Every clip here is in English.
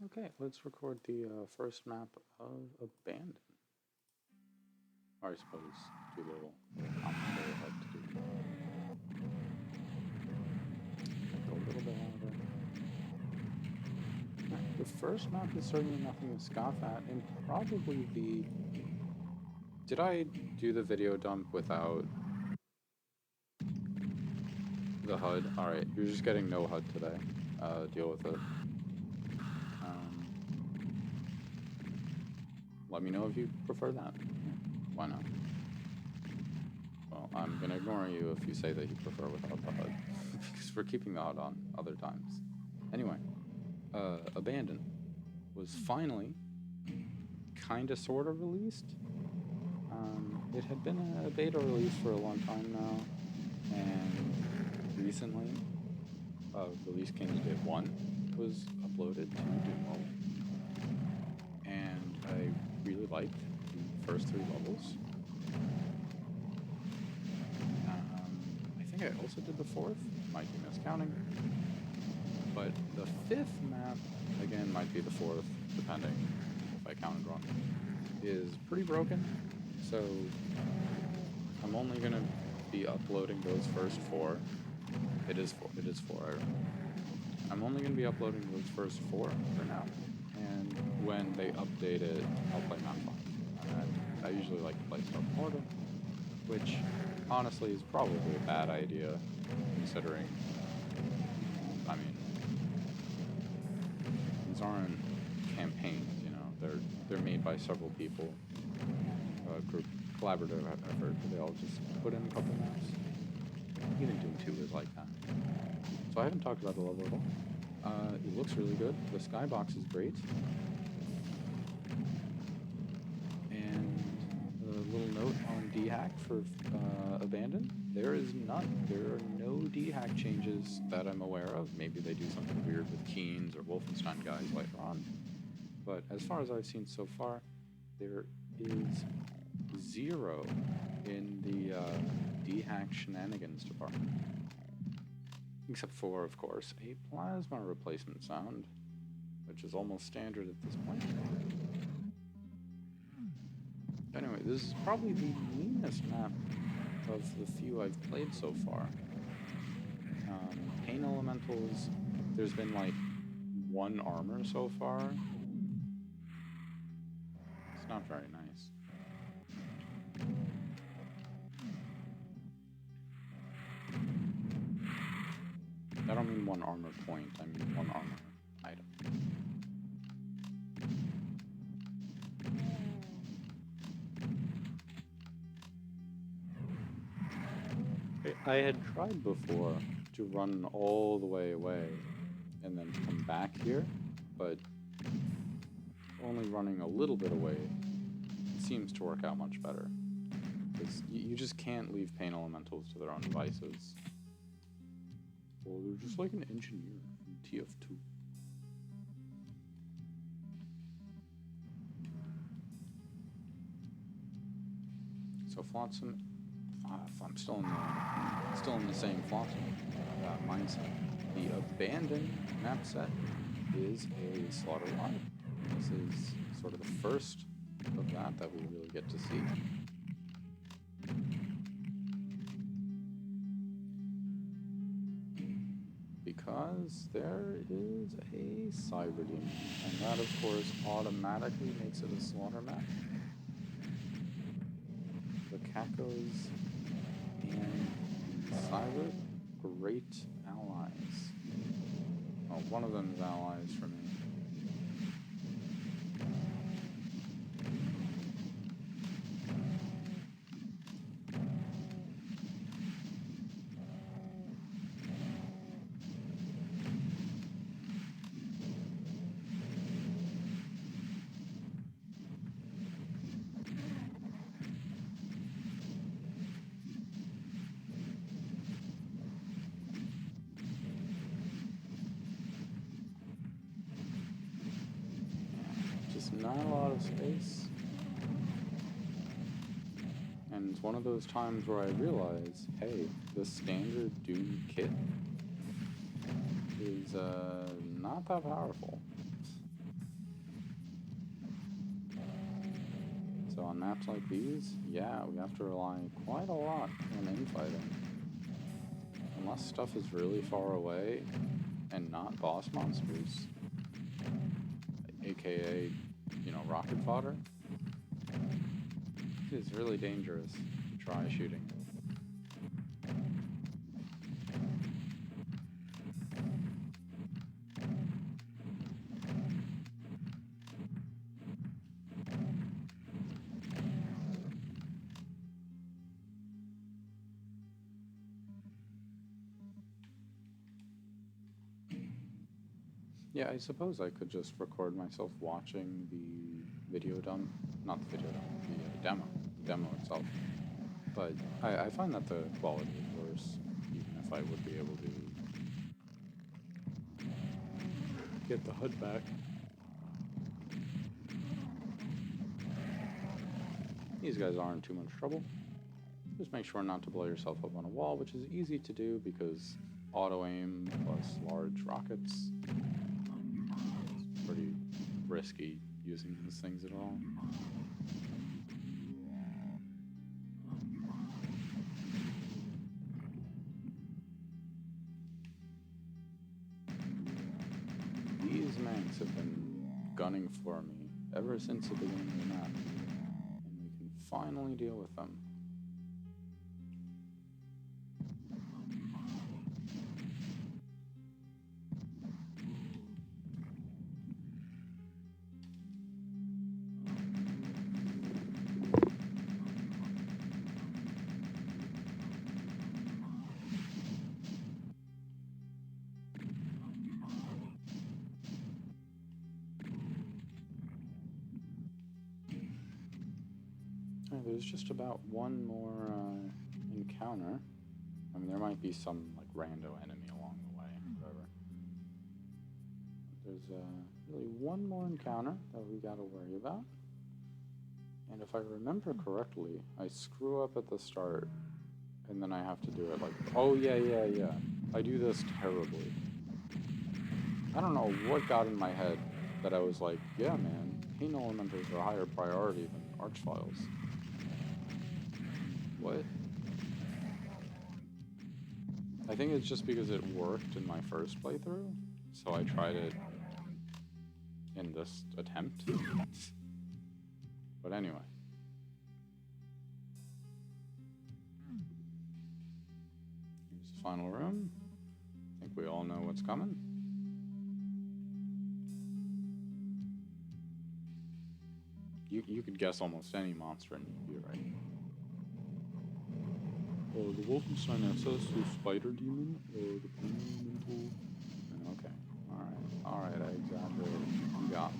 Okay, let's record the first map of Abandon. Or I suppose do a little commentary I like to do. Go a little bit louder. The first map is certainly nothing to scoff at, and probably the... Did I do the video dump without the HUD? Alright, you're just getting no HUD today. Deal with it. Let me know if you prefer that. Why not? Well, I'm gonna ignore you if you say that you prefer without the HUD. Because we're keeping the HUD on other times. Anyway, Abandon was finally kinda sorta released. It had been a beta release for a long time now, and recently, Release Candidate 1 was uploaded to Dumo. And I really liked the first 3 levels. I think I also did the 4th, might be miscounting. But the 5th map, again, might be the 4th, depending if I counted wrong, is pretty broken. So I'm only going to be uploading those first 4. It is 4, I'm only going to be uploading those first 4 for now. And when they update it, I'll play map 1. I usually like to play stuff in order, which honestly is probably a bad idea, considering, I mean, these aren't campaigns, you know, they're made by several people, a group, collaborative effort, they all just put in a couple maps. Even Doom 2 is like that. So I haven't talked about the level at all. It looks really good. The skybox is great. And a little note on D-Hack for Abandon. There is none. There are no D-Hack changes that I'm aware of. Maybe they do something weird with Keens or Wolfenstein guys later on. But as far as I've seen so far, there is 0 in the D-Hack shenanigans department. Except for, of course, a plasma replacement sound, which is almost standard at this point. Anyway, this is probably the meanest map of the few I've played so far. Pain Elementals, there's been like 1 armor so far. It's not very nice. I don't mean 1 armor point, I mean 1 armor item. I had tried before to run all the way away and then come back here, but only running a little bit away seems to work out much better. Because you just can't leave Pain Elementals to their own devices. Well, they're just like an engineer from TF2. So Flotsam, I'm still in the same Flotsam mindset. The Abandon map set is a Slaughter Live. This is sort of the first of that we really get to see. Because there is a Cyber Demon, and that of course automatically makes it a slaughter map. The Kakos and Cyber, great allies. Oh, one of them is allies for me. Not a lot of space, and it's one of those times where I realize, hey, the standard Doom kit is not that powerful. on maps like these, yeah, we have to rely quite a lot on infighting. Unless stuff is really far away and not boss monsters, aka, you know, rocket fodder, it is really dangerous to try shooting it. Yeah, I suppose I could just record myself watching the video dump, not the video dump, the demo itself. But I find that the quality is worse, even if I would be able to get the HUD back. These guys aren't too much trouble. Just make sure not to blow yourself up on a wall, which is easy to do because auto aim plus large rockets. It's pretty risky using these things at all. These manx have been gunning for me ever since the beginning of the map, and we can finally deal with them. There's just about one more encounter. I mean, there might be some like rando enemy along the way, whatever. There's really one more encounter that we gotta worry about. And if I remember correctly, I screw up at the start, and then I have to do it like, oh yeah. I do this terribly. I don't know what got in my head that I was like, yeah man, pain elementals are a higher priority than archfiles. What? I think it's just because it worked in my first playthrough, so I tried it in this attempt. But anyway. Here's the final room. I think we all know what's coming. You could guess almost any monster in EV, right? Oh, the Wolfenstein SS, the spider demon, or the elemental. Okay, alright, I exaggerated. You got me.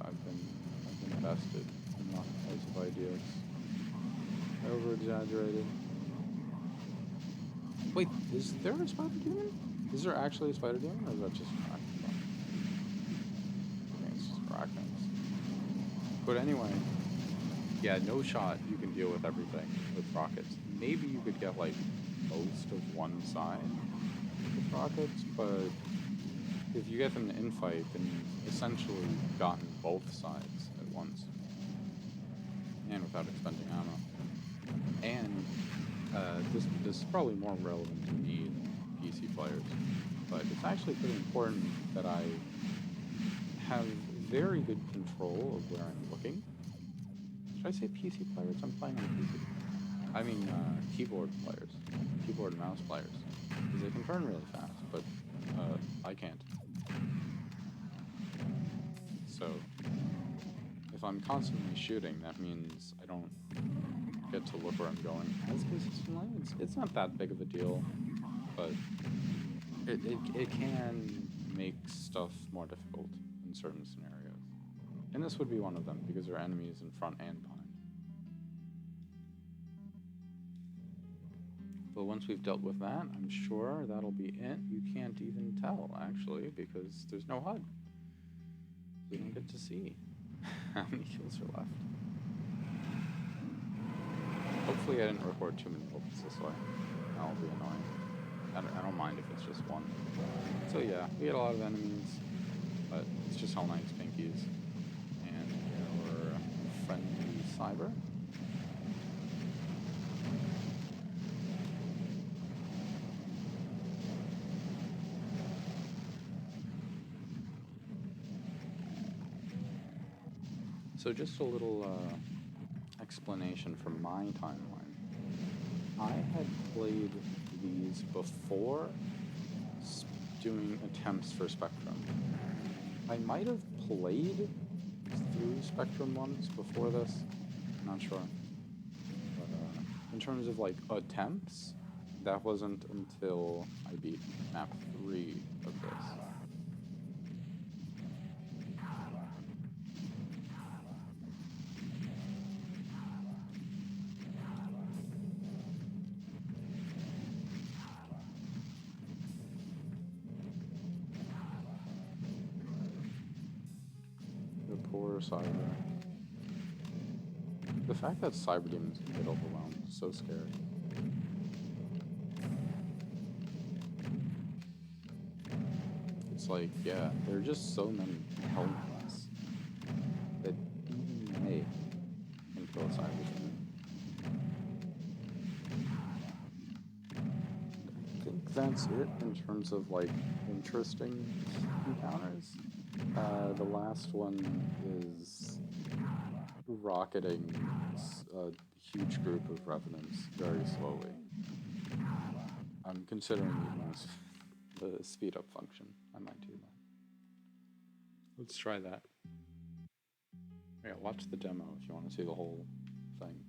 I've been bested in lots of ideas. I over-exaggerated. Wait, is there a spider demon? Is there actually a spider demon, or is that just arachnids? I think it's just arachnids. But anyway. Yeah, no shot you can deal with everything with rockets. Maybe you could get like most of one side with rockets, but if you get them to infight, then you've essentially gotten both sides at once. And without expending ammo. And this is probably more relevant to me than PC players, but it's actually pretty important that I have very good control of where I'm looking. Should I say PC players? I'm playing on PC. I mean keyboard players, keyboard and mouse players, because they can turn really fast, but I can't. So if I'm constantly shooting, that means I don't get to look where I'm going as consistently. It's not that big of a deal, but it can make stuff more difficult in certain scenarios. And this would be one of them, because there are enemies in front and behind. But once we've dealt with that, I'm sure that'll be it. You can't even tell, actually, because there's no HUD. We don't get to see how many kills are left. Hopefully I didn't record too many bullets this way. That'll be annoying. I don't mind if it's just one. So yeah, we get a lot of enemies, but it's just how nice Pinky is. friendly cyber. So just a little explanation from my timeline. I had played these before doing attempts for Spectrum. I might have played through Spectrum once before this. I'm not sure. But in terms of like attempts, that wasn't until I beat map 3 of this. The poor cyber. The fact that cyber demons can get overwhelmed is so scary. It's like, yeah, there are just so many helmets that even they can kill a cyber demon. I think that's it in terms of like interesting encounters. The last one is rocketing a huge group of revenants very slowly. I'm considering the speed up function. I might do that. Let's try that. Yeah, watch the demo if you want to see the whole thing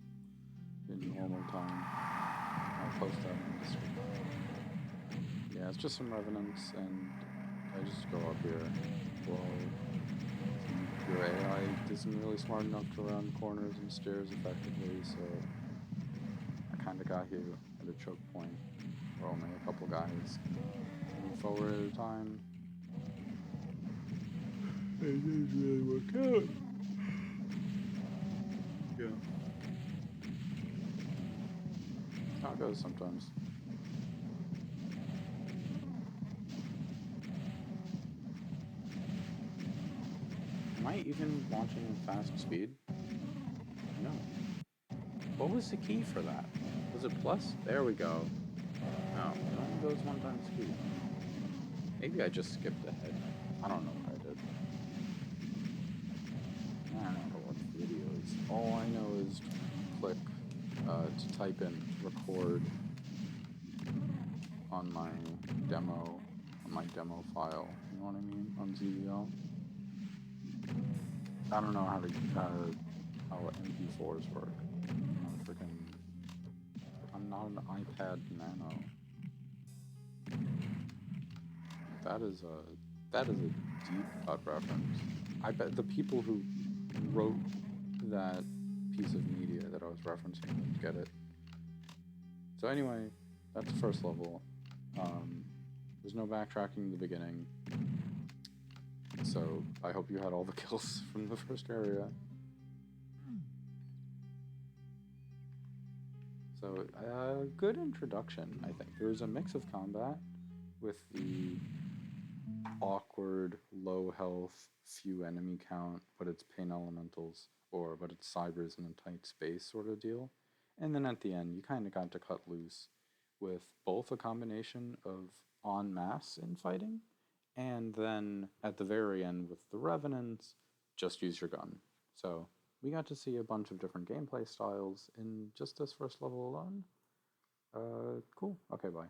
in normal time. I'll post that on the stream. Yeah, it's just some revenants, and I just go up here. Well, your AI isn't really smart enough to run corners and stairs effectively, so I kind of got you at a choke point where only a couple guys move forward at a time. It didn't really work out. Yeah. That's how it goes sometimes. Am I even launching in fast speed? No. What was the key for that? Was it plus? There we go. No, it only goes 1 time speed. Maybe I just skipped ahead. I don't know what I did. I don't know what video is. All I know is click to type in record on my demo file. You know what I mean? On ZDL. I don't know how MP4s work. I'm not an iPad Nano. That is a deep cut reference. I bet the people who wrote that piece of media that I was referencing didn't get it. So anyway, that's the first level. There's no backtracking in the beginning. So I hope you had all the kills from the first area. So good introduction, I think. There's a mix of combat with the awkward, low health, few enemy count, but it's pain elementals, but it's cybers in a tight space sort of deal. And then at the end, you kind of got to cut loose with both a combination of en masse infighting, and then at the very end with the revenants, just use your gun. So we got to see a bunch of different gameplay styles in just this first level alone. Cool. Okay, bye.